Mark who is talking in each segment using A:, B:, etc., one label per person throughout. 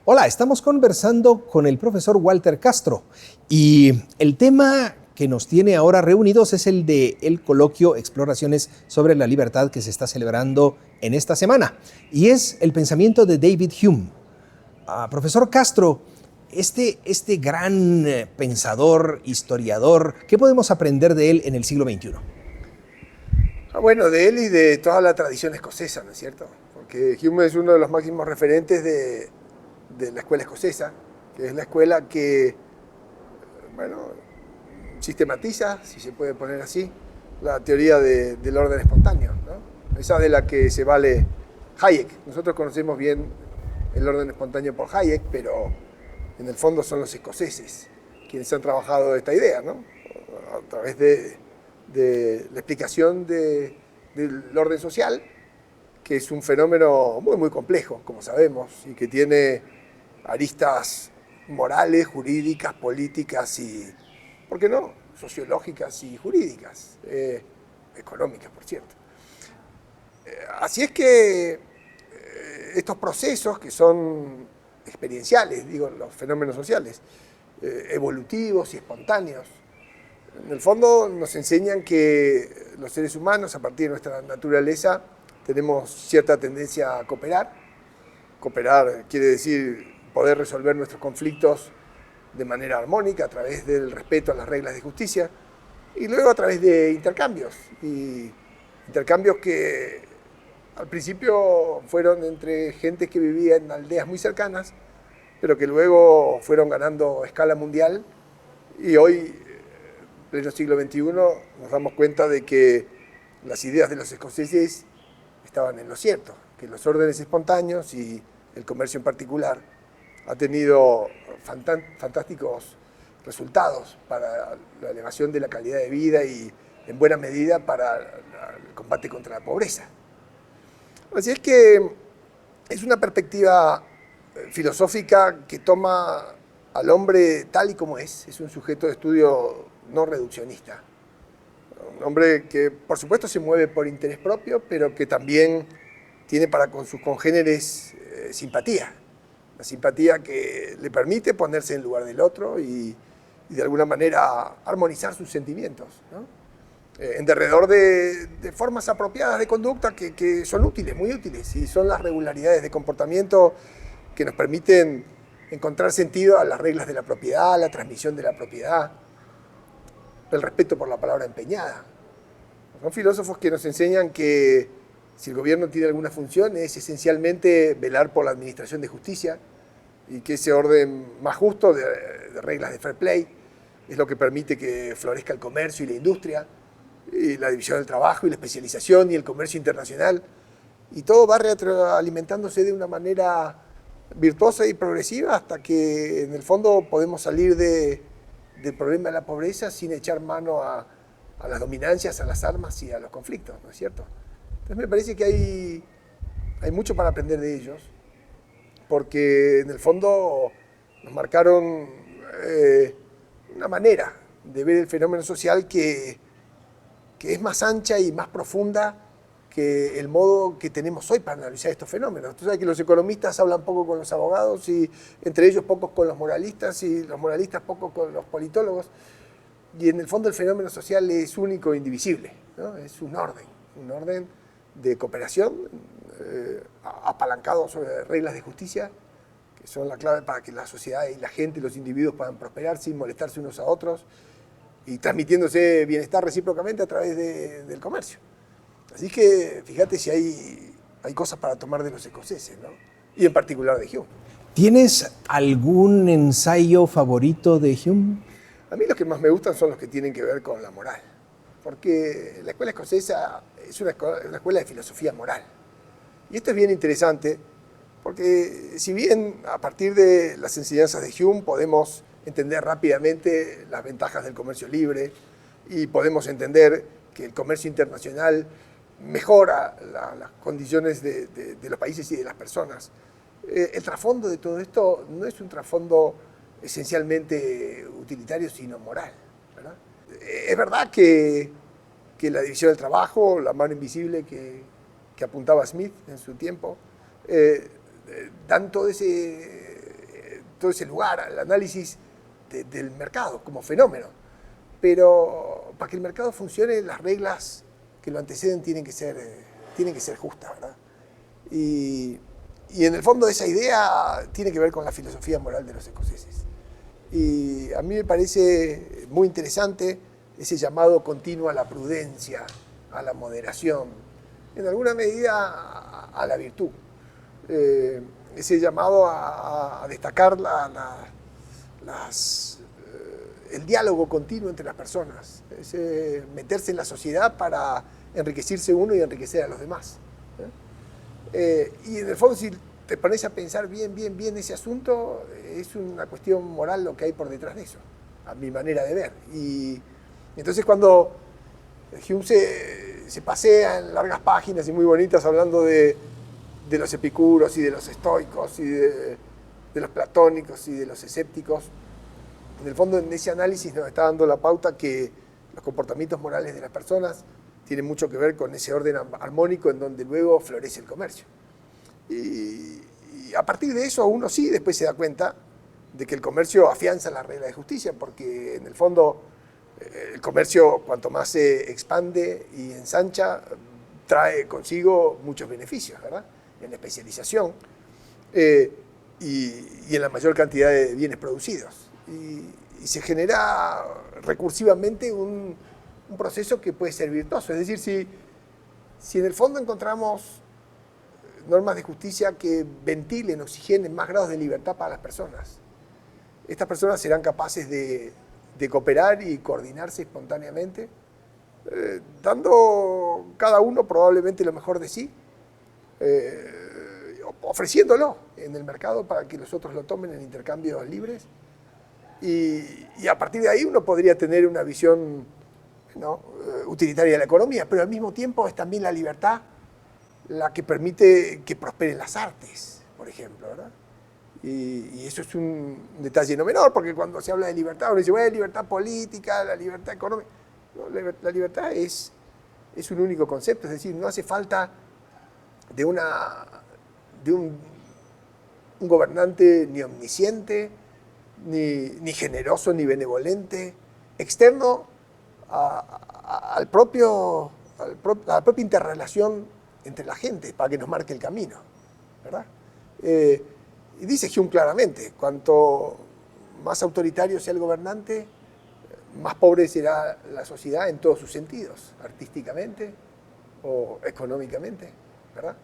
A: Hola, estamos conversando con el profesor Walter Castro y el tema que nos tiene ahora reunidos es el del coloquio Exploraciones sobre la Libertad que se está celebrando en esta semana y es el pensamiento de David Hume. Profesor Castro, este gran pensador, historiador, ¿qué podemos aprender de él en el siglo XXI?
B: Bueno, de él y de toda la tradición escocesa, ¿no es cierto? Porque Hume es uno de los máximos referentes de la escuela escocesa, que es la escuela que, bueno, sistematiza, si se puede poner así, la teoría del orden espontáneo, ¿no? Esa de la que se vale Hayek. Nosotros conocemos bien el orden espontáneo por Hayek, pero en el fondo son los escoceses quienes han trabajado esta idea, ¿no? A través de la explicación del orden social, que es un fenómeno muy, muy complejo, como sabemos, y que tiene aristas morales, jurídicas, políticas y, ¿por qué no?, sociológicas y jurídicas, económicas, por cierto. Así es que estos procesos que son experienciales, digo, los fenómenos sociales, evolutivos y espontáneos, en el fondo nos enseñan que los seres humanos, a partir de nuestra naturaleza, tenemos cierta tendencia a cooperar. Cooperar quiere decir poder resolver nuestros conflictos de manera armónica a través del respeto a las reglas de justicia y luego a través de intercambios. Y intercambios que al principio fueron entre gente que vivía en aldeas muy cercanas, pero que luego fueron ganando escala mundial y hoy, en pleno siglo XXI, nos damos cuenta de que las ideas de los escoceses estaban en lo cierto, que los órdenes espontáneos y el comercio en particular ha tenido fantásticos resultados para la elevación de la calidad de vida y en buena medida para el combate contra la pobreza. Así es que es una perspectiva filosófica que toma al hombre tal y como es un sujeto de estudio no reduccionista. Un hombre que por supuesto se mueve por interés propio, pero que también tiene para con sus congéneres simpatía. La simpatía que le permite ponerse en lugar del otro y de alguna manera armonizar sus sentimientos, ¿no? En derredor de formas apropiadas de conducta que son útiles, muy útiles, y son las regularidades de comportamiento que nos permiten encontrar sentido a las reglas de la propiedad, a la transmisión de la propiedad, el respeto por la palabra empeñada. Son filósofos que nos enseñan que si el gobierno tiene alguna función es esencialmente velar por la administración de justicia y que ese orden más justo de reglas de fair play es lo que permite que florezca el comercio y la industria, y la división del trabajo y la especialización y el comercio internacional. Y todo va retroalimentándose de una manera virtuosa y progresiva hasta que en el fondo podemos salir del problema de la pobreza sin echar mano a las dominancias, a las armas y a los conflictos, ¿no es cierto? Entonces me parece que hay mucho para aprender de ellos, porque en el fondo nos marcaron una manera de ver el fenómeno social que es más ancha y más profunda que el modo que tenemos hoy para analizar estos fenómenos. Tú sabes que los economistas hablan poco con los abogados y entre ellos pocos con los moralistas y los moralistas pocos con los politólogos. Y en el fondo el fenómeno social es único e indivisible, ¿no? Es un orden de cooperación apalancado sobre reglas de justicia que son la clave para que la sociedad y la gente y los individuos puedan prosperar sin molestarse unos a otros y transmitiéndose bienestar recíprocamente a través del comercio. Así que fíjate si hay cosas para tomar de los escoceses, ¿no? Y en particular de Hume.
A: ¿Tienes algún ensayo favorito de Hume?
B: A mí los que más me gustan son los que tienen que ver con la moral, porque la escuela escocesa es una escuela de filosofía moral. Y esto es bien interesante, porque si bien a partir de las enseñanzas de Hume podemos entender rápidamente las ventajas del comercio libre y podemos entender que el comercio internacional mejora las condiciones de los países y de las personas, el trasfondo de todo esto no es un trasfondo esencialmente utilitario, sino moral, ¿verdad? Es verdad que la división del trabajo, la mano invisible que apuntaba Smith en su tiempo, dan todo ese todo ese lugar, al análisis del mercado como fenómeno. Pero para que el mercado funcione, las reglas que lo anteceden tienen que ser justas, ¿verdad? Y en el fondo esa idea tiene que ver con la filosofía moral de los escoceses. Y a mí me parece muy interesante ese llamado continuo a la prudencia, a la moderación, en alguna medida a la virtud. Ese llamado a destacar el diálogo continuo entre las personas, ese meterse en la sociedad para enriquecerse uno y enriquecer a los demás. Y en el fondo, si te pones a pensar bien ese asunto, es una cuestión moral lo que hay por detrás de eso, a mi manera de ver. Y entonces cuando Hume se pasea en largas páginas y muy bonitas hablando de los epicuros y de los estoicos y de los platónicos y de los escépticos, en el fondo en ese análisis nos está dando la pauta que los comportamientos morales de las personas tienen mucho que ver con ese orden armónico en donde luego florece el comercio. Y a partir de eso uno sí después se da cuenta de que el comercio afianza la regla de justicia, porque en el fondo el comercio cuanto más se expande y ensancha, trae consigo muchos beneficios, ¿verdad? En la especialización y en la mayor cantidad de bienes producidos. Y se genera recursivamente un proceso que puede ser virtuoso. Es decir, si en el fondo encontramos normas de justicia que ventilen, oxigenen más grados de libertad para las personas, estas personas serán capaces de cooperar y coordinarse espontáneamente, dando cada uno probablemente lo mejor de sí, ofreciéndolo en el mercado para que los otros lo tomen en intercambios libres. Y a partir de ahí uno podría tener una visión, ¿no?, utilitaria de la economía, pero al mismo tiempo es también la libertad la que permite que prosperen las artes, por ejemplo, ¿verdad? Y eso es un detalle no menor, porque cuando se habla de libertad, uno dice, bueno, libertad política, la libertad económica. No, la libertad es un único concepto, es decir, no hace falta de un gobernante ni omnisciente, ni generoso, ni benevolente, externo a la propia interrelación entre la gente, para que nos marque el camino, ¿verdad? Y dice Hume claramente, cuanto más autoritario sea el gobernante, más pobre será la sociedad en todos sus sentidos, artísticamente o económicamente, ¿verdad?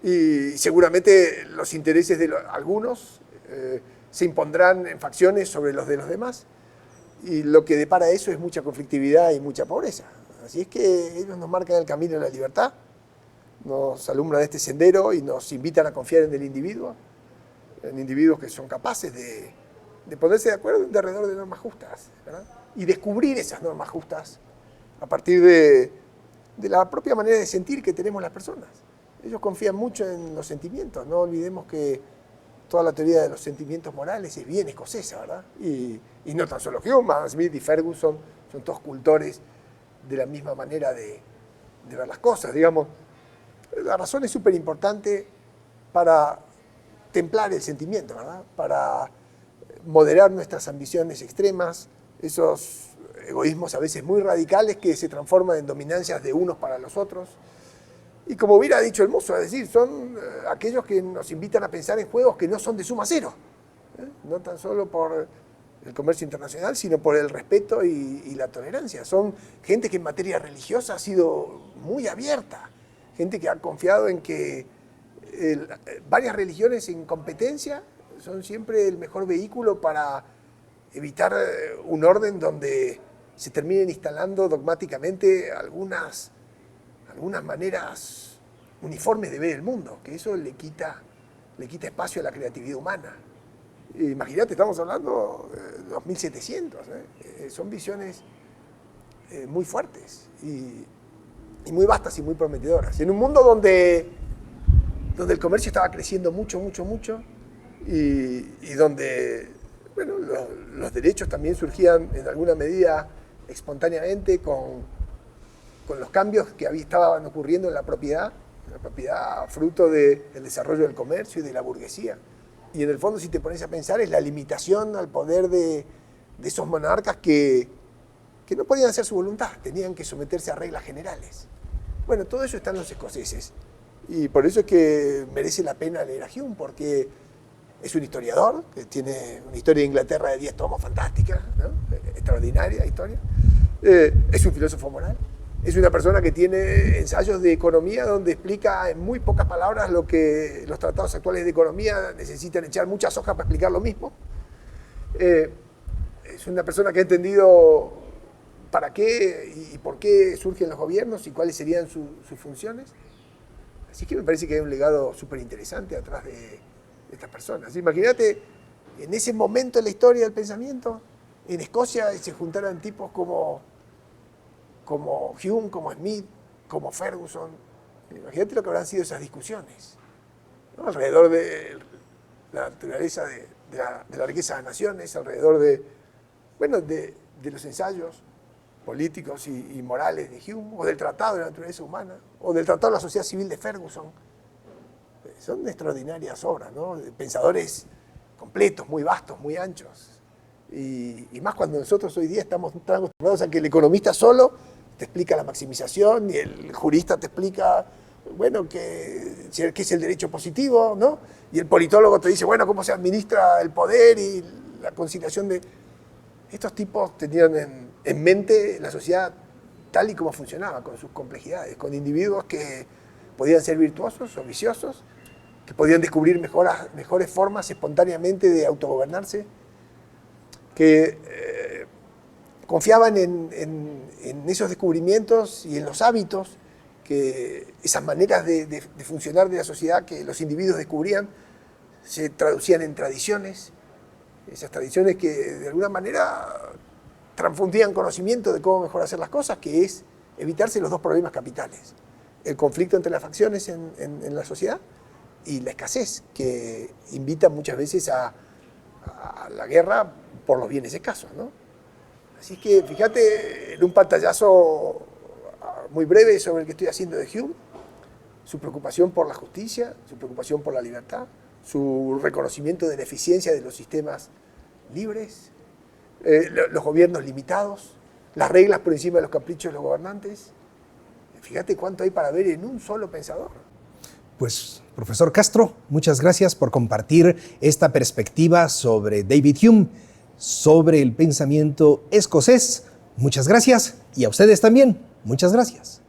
B: Y seguramente los intereses de algunos se impondrán en facciones sobre los de los demás, y lo que depara eso es mucha conflictividad y mucha pobreza. Así es que ellos nos marcan el camino de la libertad, nos alumbran este sendero y nos invitan a confiar en el individuo, en individuos que son capaces de ponerse de acuerdo en derredor de normas justas, ¿verdad? Y descubrir esas normas justas a partir de la propia manera de sentir que tenemos las personas. Ellos confían mucho en los sentimientos, no olvidemos que toda la teoría de los sentimientos morales es bien escocesa, ¿verdad? Y no tan solo Hume, Adam Smith y Ferguson son todos cultores de la misma manera de ver las cosas, digamos. La razón es súper importante para templar el sentimiento, ¿verdad? Para moderar nuestras ambiciones extremas, esos egoísmos a veces muy radicales que se transforman en dominancias de unos para los otros. Y como hubiera dicho el mozo, es decir, son aquellos que nos invitan a pensar en juegos que no son de suma cero, no tan solo por el comercio internacional, sino por el respeto y la tolerancia. Son gente que en materia religiosa ha sido muy abierta, gente que ha confiado en que varias religiones en competencia son siempre el mejor vehículo para evitar un orden donde se terminen instalando dogmáticamente algunas maneras uniformes de ver el mundo, que eso le quita espacio a la creatividad humana. Imagínate, estamos hablando de 2700, son visiones muy fuertes y muy vastas y muy prometedoras. En un mundo donde el comercio estaba creciendo mucho, y donde, bueno, los derechos también surgían en alguna medida espontáneamente con los cambios que estaban ocurriendo en la propiedad fruto del desarrollo del comercio y de la burguesía. Y en el fondo, si te pones a pensar, es la limitación al poder de esos monarcas que no podían hacer su voluntad, tenían que someterse a reglas generales. Bueno, todo eso está en los escoceses. Y por eso es que merece la pena leer a Hume, porque es un historiador que tiene una historia de Inglaterra de 10 tomos fantástica, ¿no? Extraordinaria historia. Es un filósofo moral. Es una persona que tiene ensayos de economía donde explica en muy pocas palabras lo que los tratados actuales de economía necesitan echar muchas hojas para explicar lo mismo. Es una persona que ha entendido para qué y por qué surgen los gobiernos y cuáles serían sus funciones. Así que me parece que hay un legado súper interesante atrás de estas personas. Imagínate, en ese momento de la historia del pensamiento, en Escocia se juntaran tipos como Hume, como Smith, como Ferguson. Imagínate lo que habrán sido esas discusiones, ¿no? Alrededor de la naturaleza de la riqueza de las naciones, alrededor de los ensayos políticos y morales de Hume, o del Tratado de la Naturaleza Humana, o del Tratado de la Sociedad Civil de Ferguson. Son extraordinarias obras, ¿no? De pensadores completos, muy vastos, muy anchos. Y más cuando nosotros hoy día estamos tan acostumbrados a que el economista solo te explica la maximización y el jurista te explica, bueno, qué es el derecho positivo, ¿no? Y el politólogo te dice, bueno, cómo se administra el poder y la conciliación de... Estos tipos tenían en mente la sociedad tal y como funcionaba, con sus complejidades, con individuos que podían ser virtuosos o viciosos, que podían descubrir mejores formas espontáneamente de autogobernarse, que confiaban en esos descubrimientos y en los hábitos, que esas maneras de funcionar de la sociedad que los individuos descubrían se traducían en tradiciones, esas tradiciones que de alguna manera transfundían conocimiento de cómo mejor hacer las cosas, que es evitarse los dos problemas capitales: el conflicto entre las facciones en la sociedad y la escasez, que invita muchas veces a la guerra por los bienes escasos, ¿no? Así que fíjate en un pantallazo muy breve sobre el que estoy haciendo de Hume, su preocupación por la justicia, su preocupación por la libertad, su reconocimiento de la eficiencia de los sistemas libres, los gobiernos limitados, las reglas por encima de los caprichos de los gobernantes. Fíjate cuánto hay para ver en un solo pensador.
A: Pues, profesor Castro, muchas gracias por compartir esta perspectiva sobre David Hume, sobre el pensamiento escocés. Muchas gracias, y a ustedes también, muchas gracias.